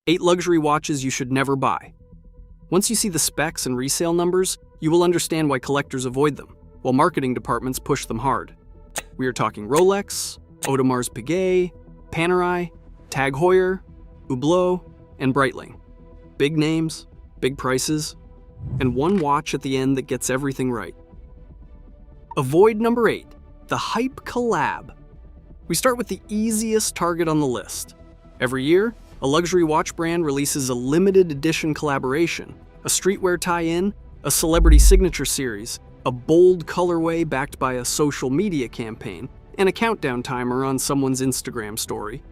8 luxury watches you should never buy. Once you see the specs and resale numbers, you will understand why collectors avoid them, while marketing departments push them hard. We are talking Rolex, Audemars Piguet, Panerai, Tag Heuer, Hublot, and Breitling. Big names, big prices, and one watch at the end that gets everything right. Avoid number 8, the hype collab. We start with the easiest target on the list. Every year, a luxury watch brand releases a limited edition collaboration, a streetwear tie-in, a celebrity signature series, a bold colorway backed by a social media campaign, and a countdown timer on someone's Instagram story.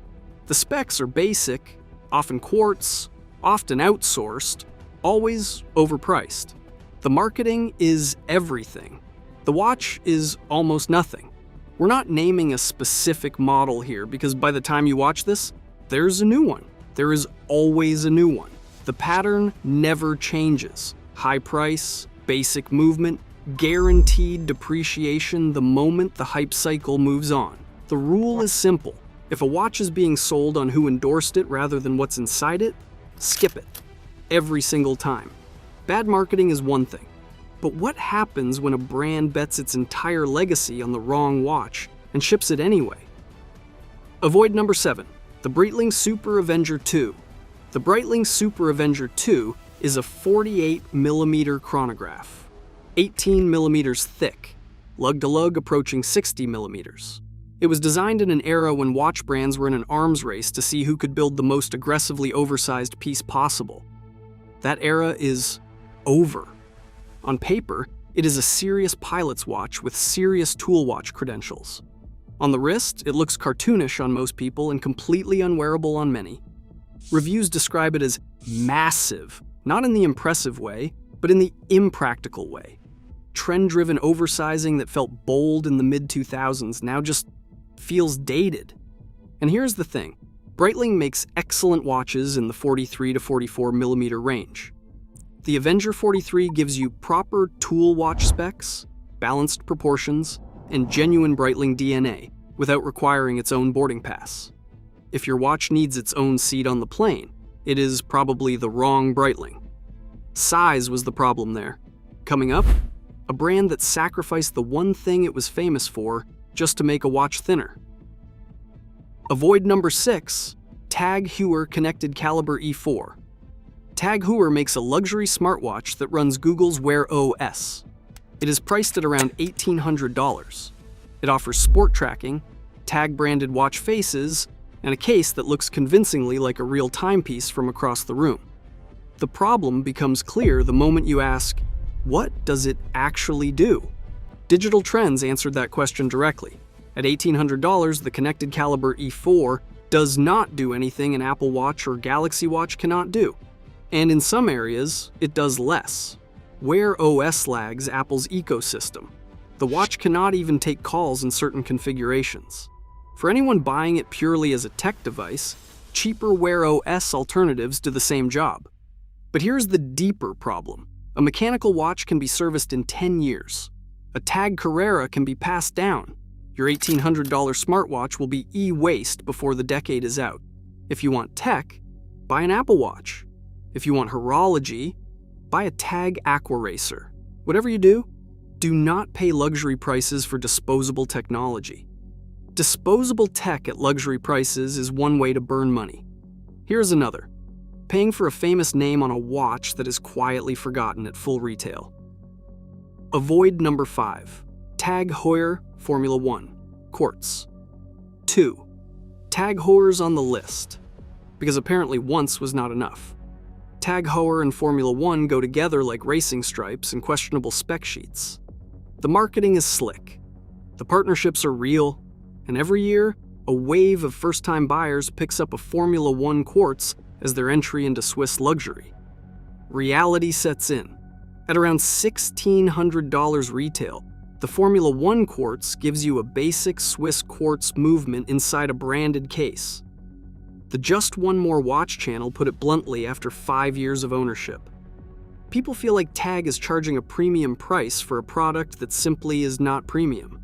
The specs are basic, often quartz, often outsourced, always overpriced. The marketing is everything. The watch is almost nothing. We're not naming a specific model here because by the time you watch this, there's a new one. There is always a new one. The pattern never changes. High price, basic movement, guaranteed depreciation the moment the hype cycle moves on. The rule is simple. If a watch is being sold on who endorsed it rather than what's inside it, skip it. Every single time. Bad marketing is one thing. But what happens when a brand bets its entire legacy on the wrong watch and ships it anyway? Avoid number 7, the Breitling Super Avenger 2. The Breitling Super Avenger 2 is a 48mm chronograph, 18mm thick, lug-to-lug approaching 60mm. It was designed in an era when watch brands were in an arms race to see who could build the most aggressively oversized piece possible. That era is over. On paper, it is a serious pilot's watch with serious tool watch credentials. On the wrist, it looks cartoonish on most people and completely unwearable on many. Reviews describe it as massive, not in the impressive way, but in the impractical way. Trend-driven oversizing that felt bold in the mid-2000s now just feels dated. And here's the thing, Breitling makes excellent watches in the 43 to 44mm range. The Avenger 43 gives you proper tool watch specs, balanced proportions, and genuine Breitling DNA without requiring its own boarding pass. If your watch needs its own seat on the plane, it is probably the wrong Breitling. Size was the problem there. Coming up, a brand that sacrificed the one thing it was famous for just to make a watch thinner. Avoid number 6, Tag Heuer Connected Caliber E4. Tag Heuer makes a luxury smartwatch that runs Google's Wear OS. It is priced at around $1,800. It offers sport tracking, Tag-branded watch faces, and a case that looks convincingly like a real timepiece from across the room. The problem becomes clear the moment you ask, what does it actually do? Digital Trends answered that question directly. At $1,800, the Connected Caliber E4 does not do anything an Apple Watch or Galaxy Watch cannot do. And in some areas, it does less. Wear OS lags Apple's ecosystem. The watch cannot even take calls in certain configurations. For anyone buying it purely as a tech device, cheaper Wear OS alternatives do the same job. But here's the deeper problem. A mechanical watch can be serviced in 10 years. A Tag Carrera can be passed down. Your $1,800 smartwatch will be e-waste before the decade is out. If you want tech, buy an Apple Watch. If you want horology, buy a Tag Aquaracer. Whatever you do not pay luxury prices for disposable technology. Disposable tech at luxury prices is one way to burn money. Here's another. Paying for a famous name on a watch that is quietly forgotten at full retail. Avoid number 5. Tag Heuer Formula 1 Quartz. 2. Tag Heuer's on the list, because apparently once was not enough. Tag Heuer and Formula 1 go together like racing stripes and questionable spec sheets. The marketing is slick. The partnerships are real, and every year, a wave of first-time buyers picks up a Formula 1 quartz as their entry into Swiss luxury. Reality sets in. At around $1,600 retail, the Formula 1 quartz gives you a basic Swiss quartz movement inside a branded case. The Just One More Watch channel put it bluntly after 5 years of ownership. People feel like Tag is charging a premium price for a product that simply is not premium.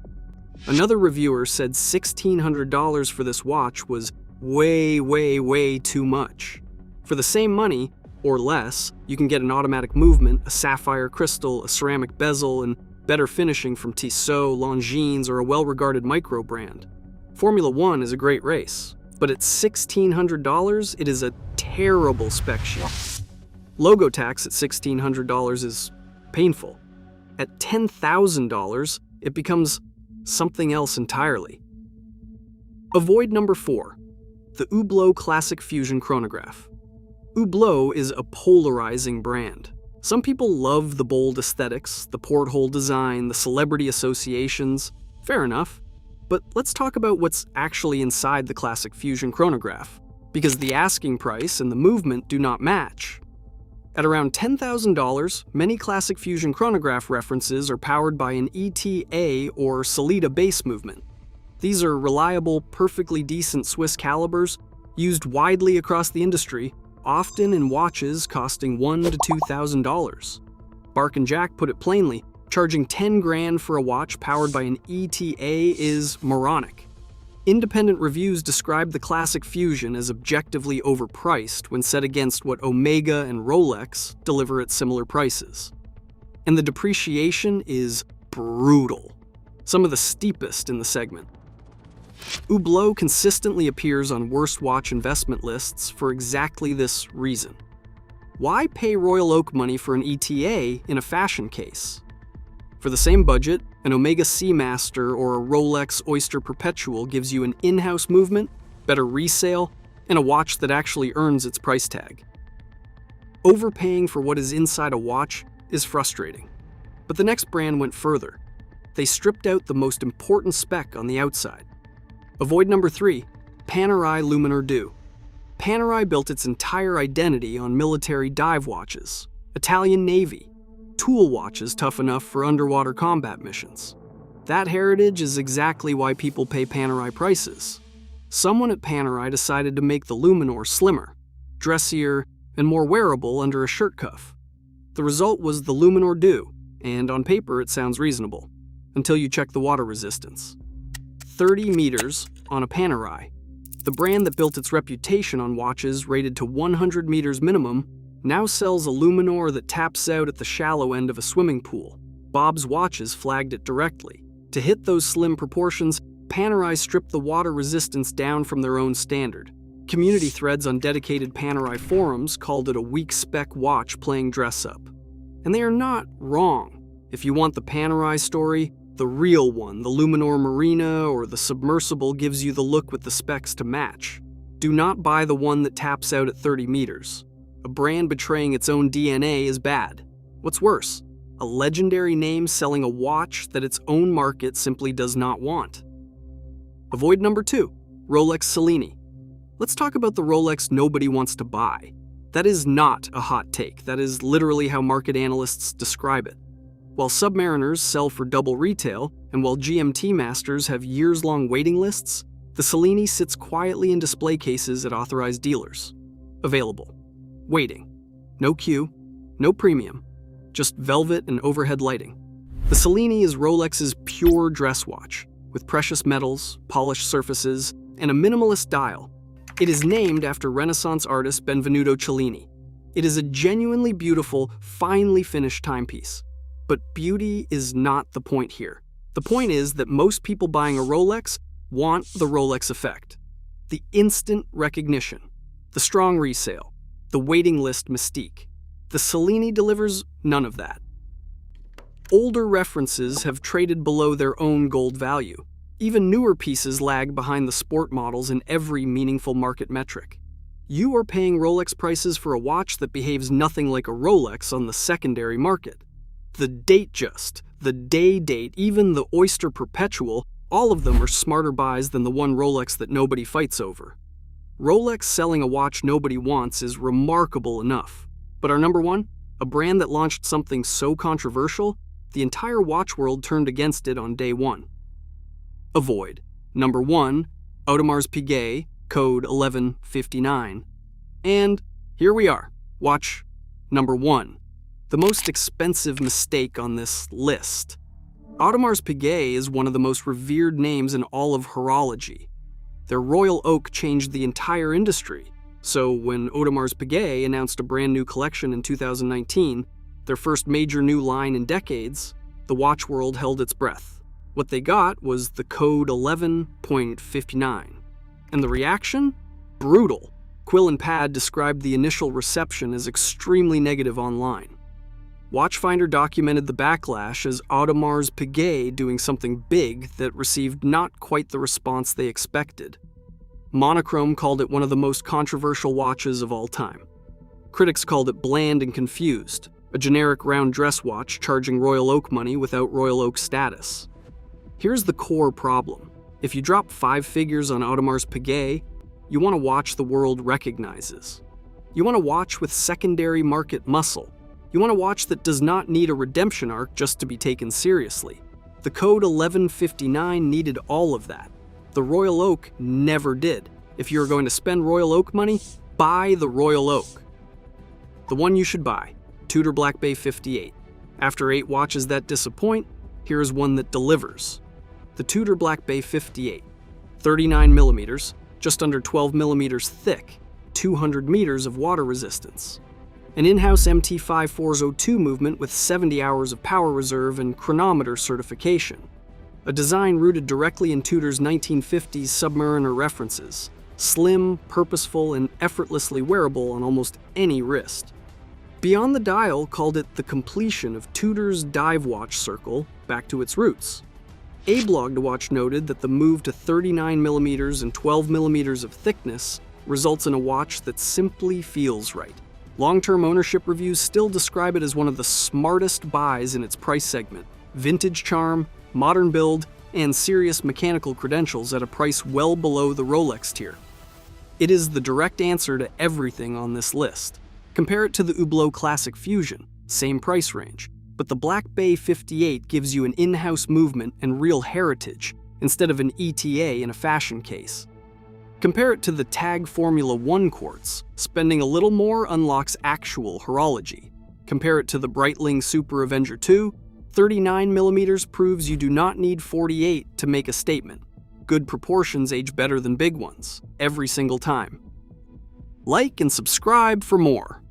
Another reviewer said $1,600 for this watch was way too much. For the same money, or less, you can get an automatic movement, a sapphire crystal, a ceramic bezel, and better finishing from Tissot, Longines, or a well-regarded micro brand. Formula One is a great race, but at $1,600, it is a terrible spec sheet. Logo tax at $1,600 is painful. At $10,000, it becomes something else entirely. Avoid number 4, the Hublot Classic Fusion Chronograph. Hublot is a polarizing brand. Some people love the bold aesthetics, the porthole design, the celebrity associations. Fair enough. But let's talk about what's actually inside the Classic Fusion Chronograph, because the asking price and the movement do not match. At around $10,000, many Classic Fusion Chronograph references are powered by an ETA or Solida base movement. These are reliable, perfectly decent Swiss calibers used widely across the industry, often in watches costing $1,000 to $2,000. Bark and Jack put it plainly, charging 10 grand for a watch powered by an ETA is moronic. Independent reviews describe the Classic Fusion as objectively overpriced when set against what Omega and Rolex deliver at similar prices. And the depreciation is brutal, some of the steepest in the segment. Hublot consistently appears on worst watch investment lists for exactly this reason. Why pay Royal Oak money for an ETA in a fashion case? For the same budget, an Omega Seamaster or a Rolex Oyster Perpetual gives you an in-house movement, better resale, and a watch that actually earns its price tag. Overpaying for what is inside a watch is frustrating. But the next brand went further. They stripped out the most important spec on the outside. Avoid number 3, Panerai Luminor Du. Panerai built its entire identity on military dive watches, Italian Navy, tool watches tough enough for underwater combat missions. That heritage is exactly why people pay Panerai prices. Someone at Panerai decided to make the Luminor slimmer, dressier, and more wearable under a shirt cuff. The result was the Luminor Du, and on paper it sounds reasonable, until you check the water resistance. 30 meters on a Panerai. The brand that built its reputation on watches rated to 100 meters minimum now sells a Luminor that taps out at the shallow end of a swimming pool. Bob's Watches flagged it directly. To hit those slim proportions, Panerai stripped the water resistance down from their own standard. Community threads on dedicated Panerai forums called it a weak spec watch playing dress up. And they are not wrong. If you want the Panerai story, the real one, the Luminor Marina or the Submersible, gives you the look with the specs to match. Do not buy the one that taps out at 30 meters. A brand betraying its own DNA is bad. What's worse, a legendary name selling a watch that its own market simply does not want. Avoid number 2, Rolex Cellini. Let's talk about the Rolex nobody wants to buy. That is not a hot take. That is literally how market analysts describe it. While Submariners sell for double retail, and while GMT Masters have years-long waiting lists, the Cellini sits quietly in display cases at authorized dealers. Available. Waiting. No queue, no premium, just velvet and overhead lighting. The Cellini is Rolex's pure dress watch, with precious metals, polished surfaces, and a minimalist dial. It is named after Renaissance artist Benvenuto Cellini. It is a genuinely beautiful, finely finished timepiece. But beauty is not the point here. The point is that most people buying a Rolex want the Rolex effect. The instant recognition, the strong resale, the waiting list mystique. The Cellini delivers none of that. Older references have traded below their own gold value. Even newer pieces lag behind the sport models in every meaningful market metric. You are paying Rolex prices for a watch that behaves nothing like a Rolex on the secondary market. The Datejust, the Day Date, even the Oyster Perpetual, all of them are smarter buys than the one Rolex that nobody fights over. Rolex selling a watch nobody wants is remarkable enough. But our number 1, a brand that launched something so controversial, the entire watch world turned against it on day 1. Avoid. Number 1, Audemars Piguet, code 1159. And here we are, watch number 1. The most expensive mistake on this list. Audemars Piguet is one of the most revered names in all of horology. Their Royal Oak changed the entire industry. So when Audemars Piguet announced a brand new collection in 2019, their first major new line in decades, the watch world held its breath. What they got was the code 11.59. And the reaction? Brutal. Quill and Pad described the initial reception as extremely negative online. Watchfinder documented the backlash as Audemars Piguet doing something big that received not quite the response they expected. Monochrome called it one of the most controversial watches of all time. Critics called it bland and confused, a generic round dress watch charging Royal Oak money without Royal Oak status. Here's the core problem. If you drop 5 figures on Audemars Piguet, you want a watch the world recognizes. You want a watch with secondary market muscle. You want a watch that does not need a redemption arc just to be taken seriously. The code 1159 needed all of that. The Royal Oak never did. If you're going to spend Royal Oak money, buy the Royal Oak. The one you should buy, Tudor Black Bay 58. After 8 watches that disappoint, here's one that delivers. The Tudor Black Bay 58. 39 millimeters, just under 12 millimeters thick, 200 meters of water resistance. An in-house MT5402 movement with 70 hours of power reserve and chronometer certification. A design rooted directly in Tudor's 1950s Submariner references. Slim, purposeful, and effortlessly wearable on almost any wrist. Beyond the Dial called it the completion of Tudor's dive watch circle back to its roots. A blog to watch noted that the move to 39 millimeters and 12 millimeters of thickness results in a watch that simply feels right. Long-term ownership reviews still describe it as one of the smartest buys in its price segment. Vintage charm, modern build, and serious mechanical credentials at a price well below the Rolex tier. It is the direct answer to everything on this list. Compare it to the Hublot Classic Fusion, same price range, but the Black Bay 58 gives you an in-house movement and real heritage instead of an ETA in a fashion case. Compare it to the Tag Formula 1 quartz. Spending a little more unlocks actual horology. Compare it to the Breitling Super Avenger 2. 39 millimeters proves you do not need 48 to make a statement. Good proportions age better than big ones, every single time. Like and subscribe for more.